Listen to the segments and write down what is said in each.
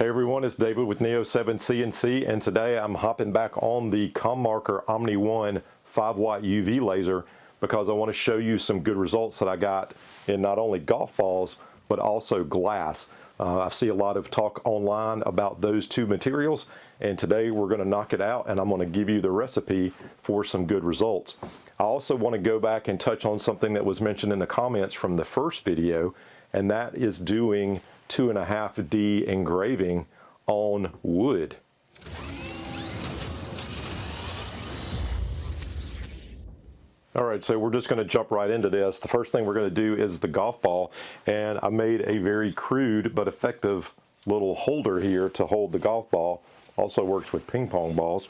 Hey everyone, it's David with Neo 7 CNC, and today I'm hopping back on the ComMarker Omni 1 5-watt UV laser because I want to show you some good results that I got in not only golf balls but also glass. I see a lot of talk online about those two materials, and today we're going to knock it out and I'm going to give you the recipe for some good results. I also want to go back and touch on something that was mentioned in the comments from the first video, and that is doing 2.5D engraving on wood. All right, so we're just going to jump right into this. The first thing we're going to do is the golf ball, and I made a very crude but effective little holder here to hold the golf ball. Also works with ping pong balls,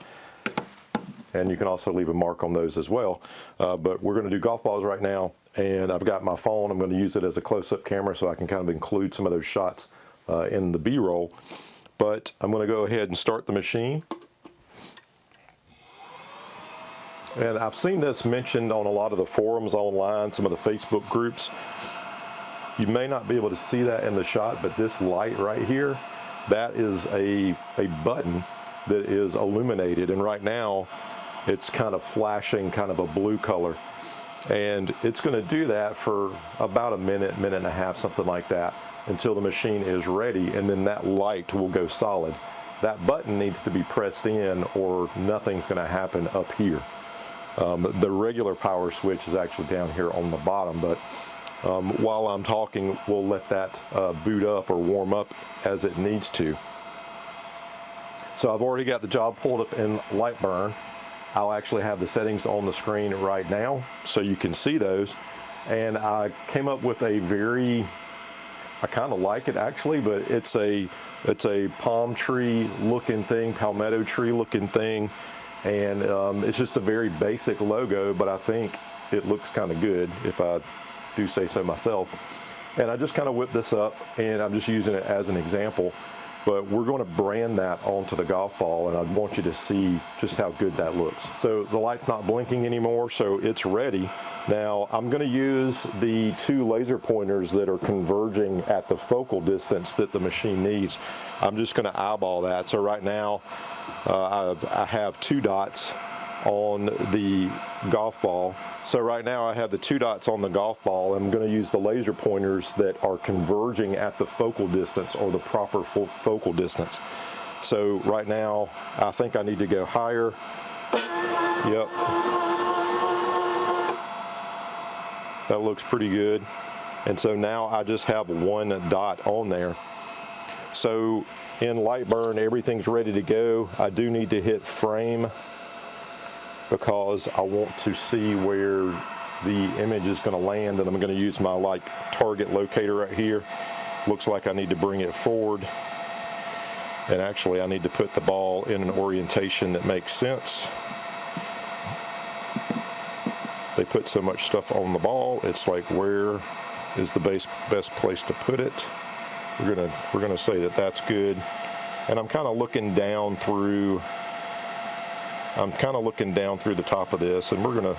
and you can also leave a mark on those as well. But we're going to do golf balls right now, and I've got my phone. I'm going to use it as a close-up camera so I can kind of include some of those shots in the B-roll. But I'm going to go ahead and start the machine. And I've seen this mentioned on a lot of the forums online, some of the Facebook groups. You may not be able to see that in the shot, but this light right here, that is a button that is illuminated, and right now it's kind of flashing kind of a blue color, and it's going to do that for about a minute, minute and a half, something like that, until the machine is ready, and then that light will go solid. That button needs to be pressed in or nothing's going to happen up here. The regular power switch is actually down here on the bottom, but while I'm talking, we'll let that boot up or warm up as it needs to. So I've already got the job pulled up in Lightburn. I'll actually have the settings on the screen right now so you can see those. And I came up with a very, I kind of like it actually, but it's a palm tree looking thing, palmetto tree looking thing. And it's just a very basic logo, but I think it looks kind of good if I do say so myself. And I just kind of whipped this up, and I'm just using it as an example, but we're going to brand that onto the golf ball, and I want you to see just how good that looks. So the light's not blinking anymore, so it's ready. Now I'm going to use the two laser pointers that are converging at the focal distance that the machine needs. I'm just going to eyeball that. So right now I have 2 dots on the golf ball. So right now I have the 2 dots on the golf ball. I'm going to use the laser pointers that are converging at the focal distance, or the proper focal distance. So right now I think I need to go higher. Yep. That looks pretty good. And so now I just have 1 dot on there. So in Lightburn, everything's ready to go. I do need to hit frame because I want to see where the image is going to land, and I'm going to use my target locator right here. Looks like I need to bring it forward, and actually I need to put the ball in an orientation that makes sense. They put so much stuff on the ball, it's like, where is the best place to put it? We're gonna say that that's good. And I'm kind of looking down through the top of this, and we're gonna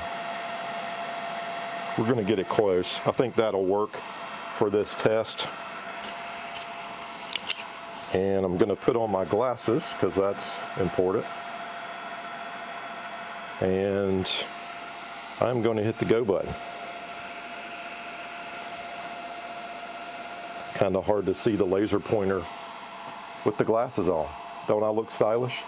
get it close. I think that'll work for this test. And I'm gonna put on my glasses because that's important. And I'm going to hit the go button. Kind of hard to see the laser pointer with the glasses on. Don't I look stylish?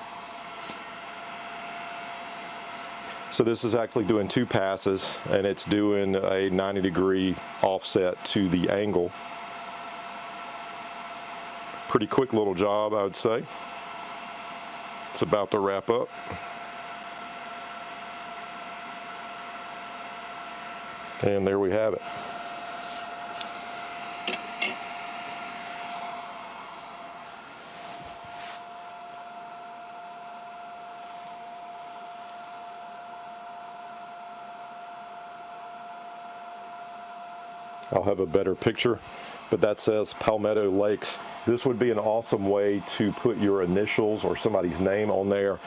So this is actually doing 2 passes, and it's doing a 90-degree offset to the angle. Pretty quick little job, I would say. It's about to wrap up. And there we have it. I'll have a better picture, but that says Palmetto Lakes. This would be an awesome way to put your initials or somebody's name on there.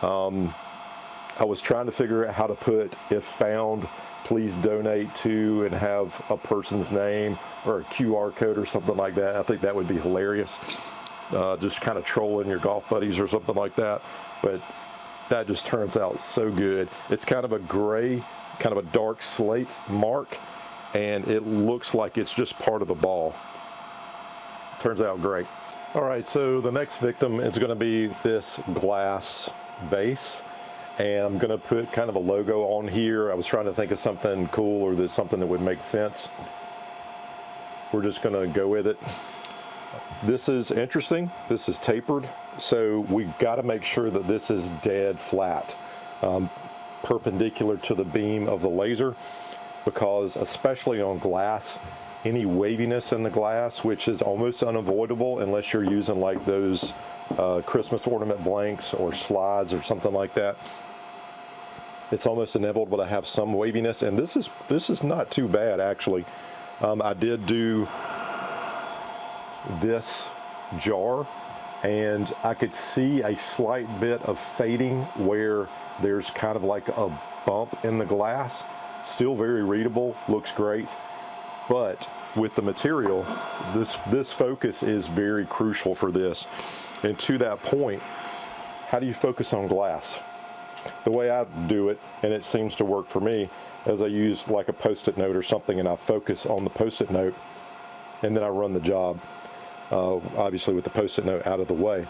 I was trying to figure out how to put, if found, please donate to, and have a person's name or a QR code or something like that. I think that would be hilarious. just kind of trolling your golf buddies or something like that. But that just turns out so good. It's kind of a gray, kind of a dark slate mark, and it looks like it's just part of the ball. Turns out great. All right, so the next victim is going to be this glass vase, and I'm going to put kind of a logo on here. I was trying to think of something cool or something that would make sense. We're just going to go with it. This is interesting. This is tapered, so we've got to make sure that this is dead flat, perpendicular to the beam of the laser, because especially on glass, any waviness in the glass, which is almost unavoidable unless you're using like those Christmas ornament blanks or slides or something like that, it's almost inevitable to have some waviness. And this is not too bad, actually. I did do this jar, and I could see a slight bit of fading where there's kind of like a bump in the glass. Still very readable, looks great. But with the material, this focus is very crucial for this. And to that point, how do you focus on glass? The way I do it, and it seems to work for me, is I use like a Post-it note or something, and I focus on the Post-it note, and then I run the job, obviously with the Post-it note out of the way.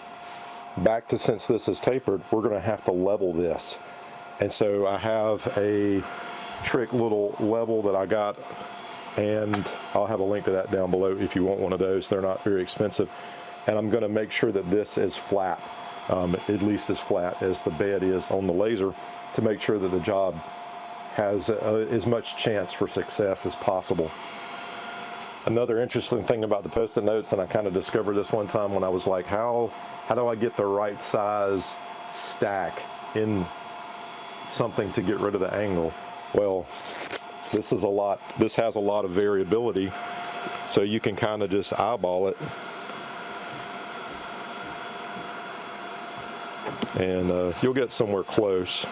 Back to, since this is tapered, we're going to have to level this. And so I have a trick little level that I got, and I'll have a link to that down below if you want one of those. They're not very expensive. And I'm going to make sure that this is flat, at least as flat as the bed is on the laser, to make sure that the job has as much chance for success as possible. Another interesting thing about the Post-it notes, and I kind of discovered this one time when I was like, how do I get the right size stack in something to get rid of the angle? Well, this has a lot of variability, so you can kind of just eyeball it, and you'll get somewhere close.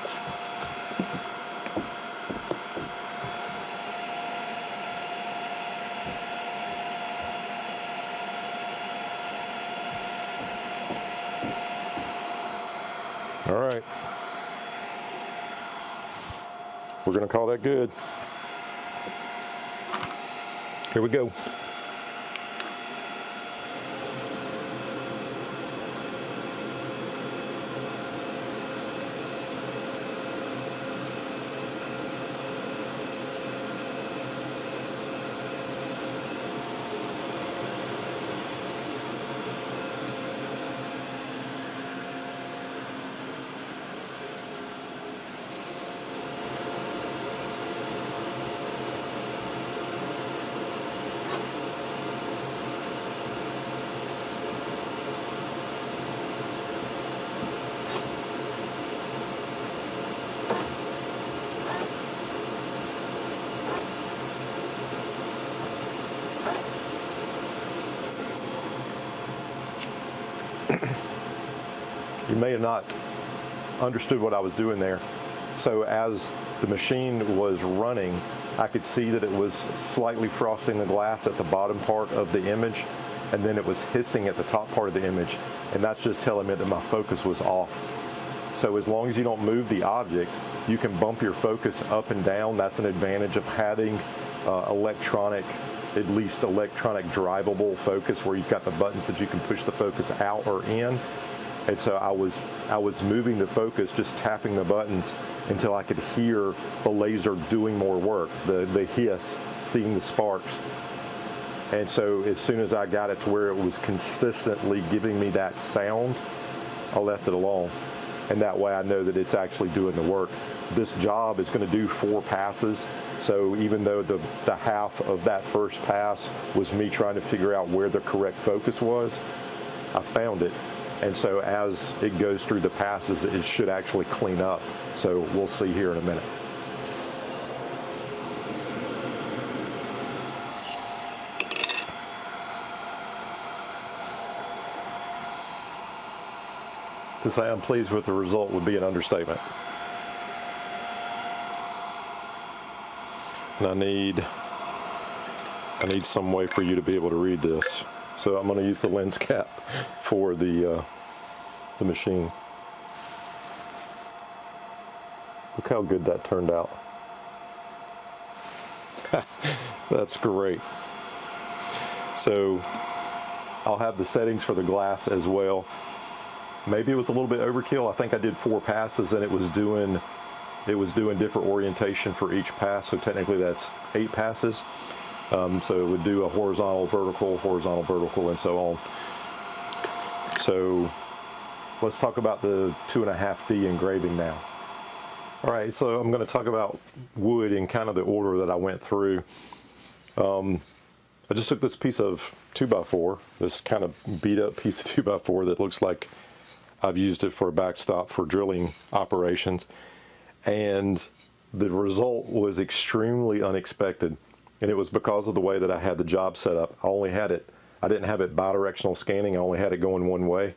All right, we're going to call that good. Here we go. You may have not understood what I was doing there. So as the machine was running, I could see that it was slightly frosting the glass at the bottom part of the image, and then it was hissing at the top part of the image, and that's just telling me that my focus was off. So as long as you don't move the object, you can bump your focus up and down. That's an advantage of having electronic, at least electronic drivable focus, where you've got the buttons that you can push the focus out or in. And so I was moving the focus, just tapping the buttons until I could hear the laser doing more work, the hiss, seeing the sparks. And so as soon as I got it to where it was consistently giving me that sound, I left it alone. And that way I know that it's actually doing the work. This job is going to do 4 passes. So even though the half of that first pass was me trying to figure out where the correct focus was, I found it. And so as it goes through the passes, it should actually clean up. So we'll see here in a minute. To say I'm pleased with the result would be an understatement. And I need some way for you to be able to read this. So I'm going to use the lens cap for the machine. Look how good that turned out. That's great. So I'll have the settings for the glass as well. Maybe it was a little bit overkill. I think I did 4 passes and it was doing different orientation for each pass. So technically that's 8 passes. So it would do a horizontal, vertical, and so on. So let's talk about the 2.5D engraving now. All right, so I'm going to talk about wood in kind of the order that I went through. I just took this piece of 2x4, this kind of beat up piece of 2x4 that looks like I've used it for a backstop for drilling operations, and the result was extremely unexpected, and it was because of the way that I had the job set up. I didn't have it bidirectional scanning, I only had it going one way,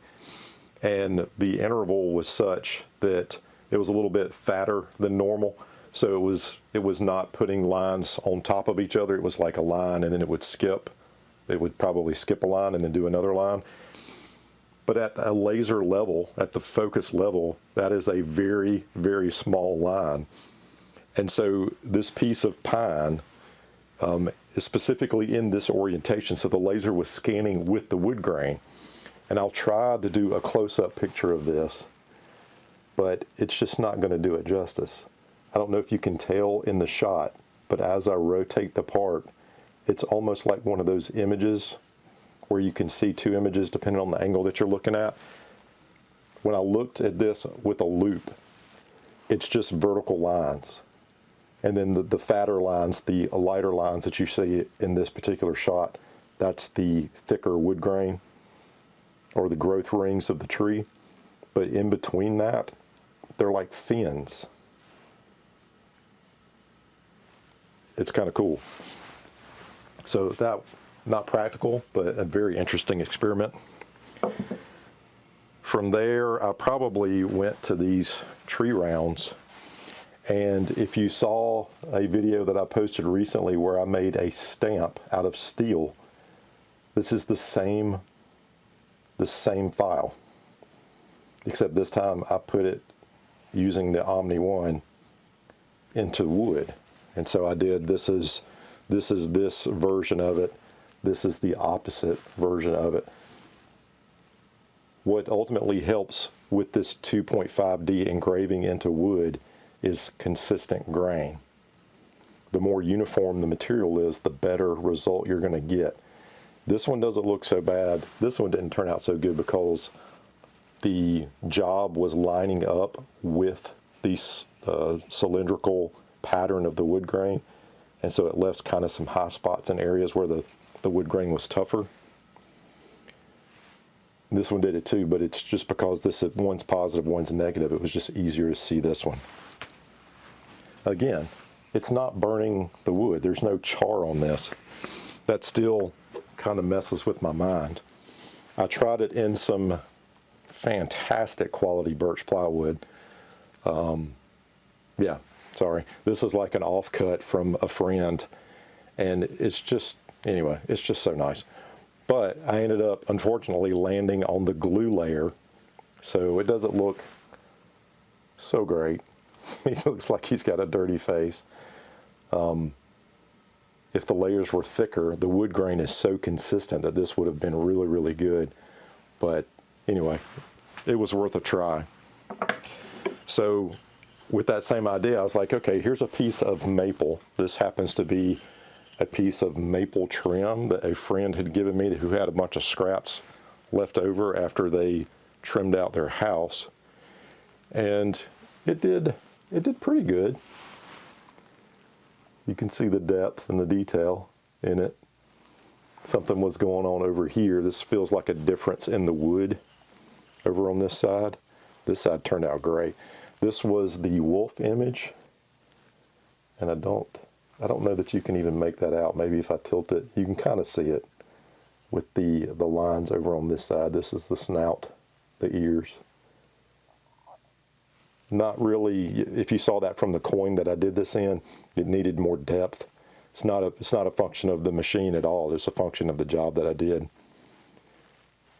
and the interval was such that it was a little bit fatter than normal, so it was not putting lines on top of each other. It was like a line and then it would skip. It would probably skip a line and then do another line. But at a laser level, at the focus level, that is a very, very small line. And so this piece of pine is specifically in this orientation, so the laser was scanning with the wood grain. And I'll try to do a close-up picture of this, but it's just not going to do it justice. I don't know if you can tell in the shot, but as I rotate the part, it's almost like one of those images where you can see 2 images depending on the angle that you're looking at. When I looked at this with a loop, it's just vertical lines. And then the fatter lines, the lighter lines that you see in this particular shot, that's the thicker wood grain or the growth rings of the tree. But in between that, they're like fins. It's kind of cool. So that, not practical, but a very interesting experiment. From there, I probably went to these tree rounds. And if you saw a video that I posted recently where I made a stamp out of steel, this is the same file, except this time I put it using the Omni 1 into wood. And so I did, this is this version of it, this is the opposite version of it. What ultimately helps with this 2.5D engraving into wood is consistent grain. The more uniform the material is, the better result you're going to get. This one doesn't look so bad. This one didn't turn out so good because the job was lining up with the cylindrical pattern of the wood grain, and so it left kind of some high spots in areas where the wood grain was tougher. This one did it too, but it's just because one's positive, one's negative. It was just easier to see this one. Again, it's not burning the wood. There's no char on this. That still kind of messes with my mind. I tried it in some fantastic quality birch plywood. Yeah, sorry. This is like an offcut from a friend, and it's just, anyway, it's just so nice. But I ended up, unfortunately, landing on the glue layer, so it doesn't look so great. He looks like he's got a dirty face. If the layers were thicker, the wood grain is so consistent that this would have been really, really good. But anyway, it was worth a try. So with that same idea, I was like, okay, here's a piece of maple. This happens to be a piece of maple trim that a friend had given me who had a bunch of scraps left over after they trimmed out their house. And it did pretty good. You can see the depth and the detail in it. Something was going on over here. This feels like a difference in the wood over on this side. This side turned out great. This was the wolf image, and I don't know that you can even make that out. Maybe if I tilt it, you can kind of see it with the lines over on this side. This is the snout, the ears. Not really, if you saw that from the coin that I did this in, it needed more depth. It's not a function of the machine at all. It's a function of the job that I did.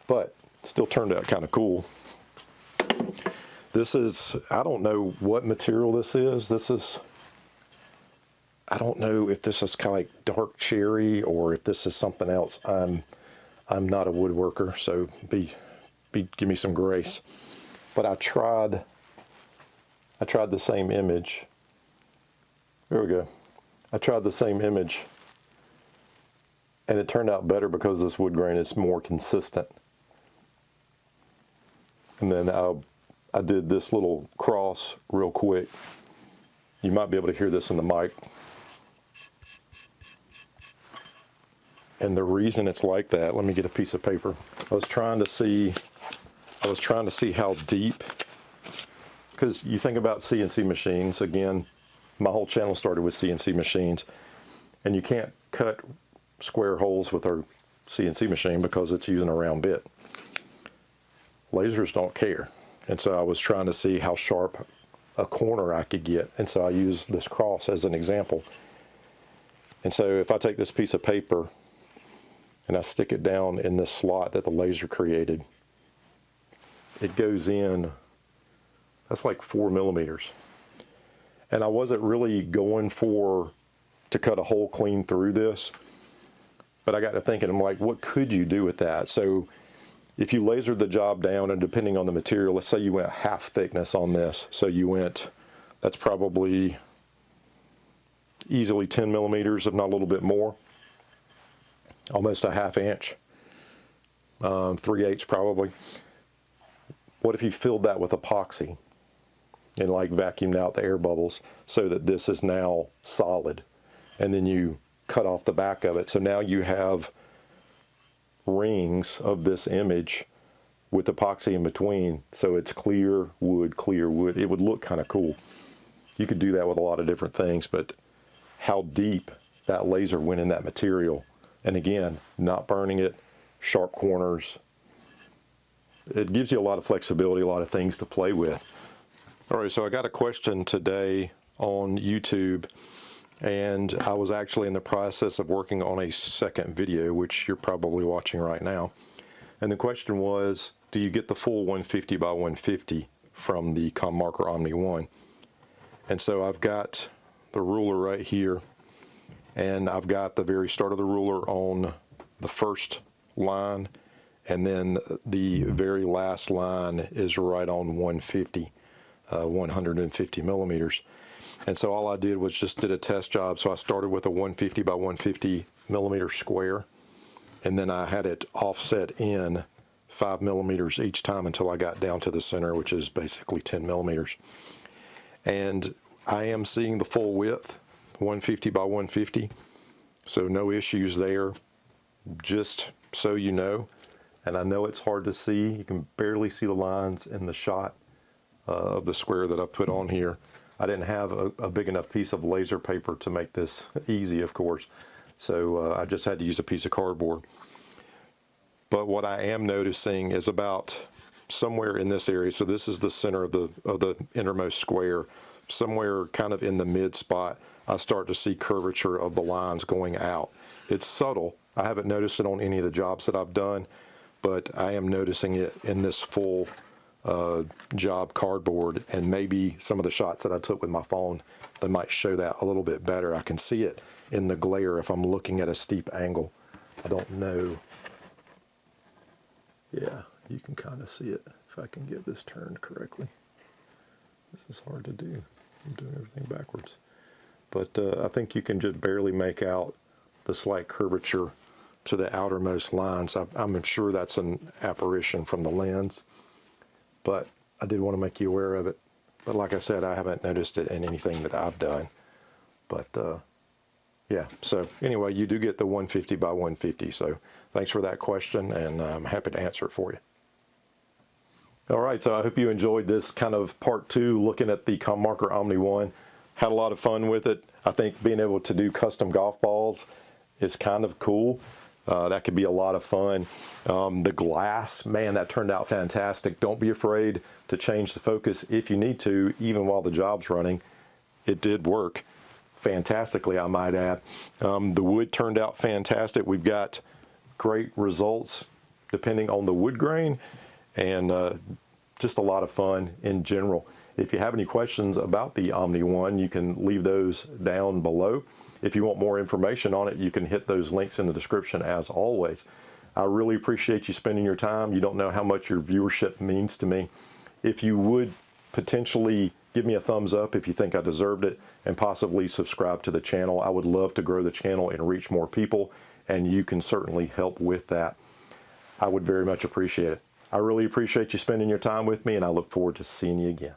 but still turned out kind of cool. This is, I don't know what material this is. I don't know if this is kind of like dark cherry or if this is something else. I'm not a woodworker, so give me some grace. But I tried the same image. There we go. I tried the same image, and it turned out better because this wood grain is more consistent. And then I did this little cross real quick. You might be able to hear this in the mic. And the reason it's like that, let me get a piece of paper. I was trying to see how deep, because you think about CNC machines. Again, my whole channel started with CNC machines, and you can't cut square holes with our CNC machine because it's using a round bit. Lasers don't care. And so I was trying to see how sharp a corner I could get. And so I used this cross as an example. And so if I take this piece of paper and I stick it down in this slot that the laser created, it goes in, that's like 4 millimeters. And I wasn't really going to cut a hole clean through this, but I got to thinking, I'm like, what could you do with that? So if you lasered the job down, and depending on the material, let's say you went half thickness on this. So you went, that's probably easily 10 millimeters, if not a little bit more. Almost a ½ inch, 3/8 probably. What if you filled that with epoxy and like vacuumed out the air bubbles so that this is now solid, and then you cut off the back of it. So now you have rings of this image with epoxy in between, so it's clear wood, clear wood. It would look kind of cool. You could do that with a lot of different things, but how deep that laser went in that material, and again, not burning it, sharp corners. It gives you a lot of flexibility, a lot of things to play with. All right, so I got a question today on YouTube, and I was actually in the process of working on a second video, which you're probably watching right now. And the question was, do you get the full 150 by 150 from the ComMarker Omni 1? And so I've got the ruler right here, and I've got the very start of the ruler on the first line, and then the very last line is right on 150, 150 millimeters. And so all I did was just did a test job. So I started with a 150 by 150 millimeter square, and then I had it offset in 5 millimeters each time until I got down to the center, which is basically 10 millimeters. And I am seeing the full width, 150 by 150, so no issues there, just so you know. And I know it's hard to see. You can barely see the lines in the shot of the square that I've put on here. I didn't have a big enough piece of laser paper to make this easy, of course, so I just had to use a piece of cardboard. But what I am noticing is about somewhere in this area, so this is the center of the innermost square, somewhere kind of in the mid spot, I start to see curvature of the lines going out. It's subtle. I haven't noticed it on any of the jobs that I've done, but I am noticing it in this full job cardboard, and maybe some of the shots that I took with my phone, they might show that a little bit better. I can see it in the glare if I'm looking at a steep angle. I don't know. Yeah, you can kind of see it if I can get this turned correctly. This is hard to do. I'm doing everything backwards. But I think you can just barely make out the slight curvature to the outermost lines. I'm sure that's an apparition from the lens, but I did want to make you aware of it. But like I said, I haven't noticed it in anything that I've done. But yeah, so anyway, you do get the 150 by 150. So thanks for that question, and I'm happy to answer it for you. All right, so I hope you enjoyed this kind of part 2, looking at the ComMarker Omni 1. Had a lot of fun with it. I think being able to do custom golf balls is kind of cool. That could be a lot of fun. The glass, man, that turned out fantastic. Don't be afraid to change the focus if you need to, even while the job's running. It did work fantastically, I might add. The wood turned out fantastic. We've got great results depending on the wood grain, and just a lot of fun in general. If you have any questions about the Omni One, you can leave those down below. If you want more information on it, you can hit those links in the description as always. I really appreciate you spending your time. You don't know how much your viewership means to me. If you would potentially give me a thumbs up if you think I deserved it, and possibly subscribe to the channel. I would love to grow the channel and reach more people, and you can certainly help with that. I would very much appreciate it. I really appreciate you spending your time with me, and I look forward to seeing you again.